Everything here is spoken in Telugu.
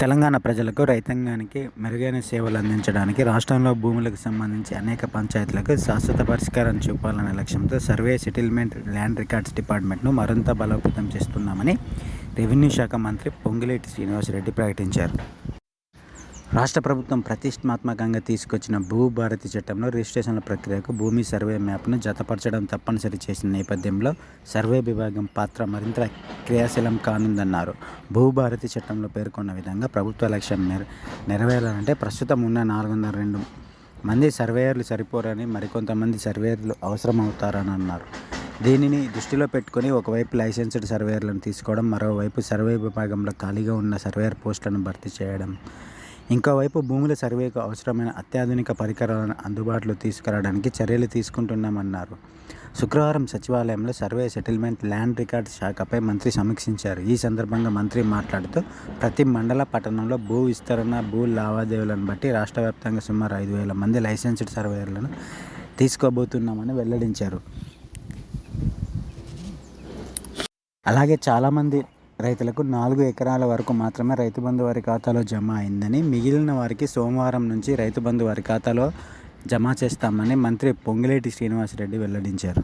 తెలంగాణ ప్రజలకు, రైతాంగానికి మెరుగైన సేవలు అందించడానికి రాష్ట్రంలో భూములకు సంబంధించి అనేక పంచాయతీలకు శాశ్వత పరిష్కారం చూపాలనే లక్ష్యంతో సర్వే, సెటిల్మెంట్, ల్యాండ్ రికార్డ్స్ డిపార్ట్మెంట్ను మరింత బలోపేతం చేస్తున్నామని రెవెన్యూ శాఖ మంత్రి పొంగులేటి శ్రీనివాసరెడ్డి ప్రకటించారు. రాష్ట్ర ప్రభుత్వం ప్రతిష్టాత్మకంగా తీసుకొచ్చిన భూభారతి చట్టంలో రిజిస్ట్రేషన్ల ప్రక్రియకు భూమి సర్వే మ్యాప్ను జతపరచడం తప్పనిసరి చేసిన నేపథ్యంలో సర్వే విభాగం పాత్ర మరింత క్రియాశీలం కానుందన్నారు. భూభారతి చట్టంలో పేర్కొన్న విధంగా ప్రభుత్వ లక్ష్యం నెరవేరాలంటే ప్రస్తుతం ఉన్న 402 మంది సర్వేయర్లు సరిపోరని, మరికొంతమంది సర్వేయర్లు అవసరమవుతారని అన్నారు. దీనిని దృష్టిలో పెట్టుకుని ఒకవైపు లైసెన్స్డ్ సర్వేయర్లను తీసుకోవడం, మరోవైపు సర్వే విభాగంలో ఖాళీగా ఉన్న సర్వేయర్ పోస్టులను భర్తీ చేయడం, ఇంకోవైపు భూముల సర్వేకు అవసరమైన అత్యాధునిక పరికరాలను అందుబాటులో తీసుకురావడానికి చర్యలు తీసుకుంటున్నామన్నారు. శుక్రవారం సచివాలయంలో సర్వే, సెటిల్మెంట్, ల్యాండ్ రికార్డ్స్ శాఖపై మంత్రి సమీక్షించారు. ఈ సందర్భంగా మంత్రి మాట్లాడుతూ ప్రతి మండల, పట్టణంలో భూ విస్తరణ, భూ లావాదేవీలను బట్టి రాష్ట్ర వ్యాప్తంగా సుమారు 5,000 మంది లైసెన్స్డ్ సర్వేయర్లను తీసుకోబోతున్నామని వెల్లడించారు. అలాగే చాలామంది రైతులకు 4 ఎకరాల వరకు మాత్రమే రైతు బంధు వారి ఖాతాలో జమ అయిందని, మిగిలిన వారికి సోమవారం నుంచి రైతు బంధు వారి ఖాతాలో జమ చేస్తామని మంత్రి పొంగులేటి శ్రీనివాసరెడ్డి వెల్లడించారు.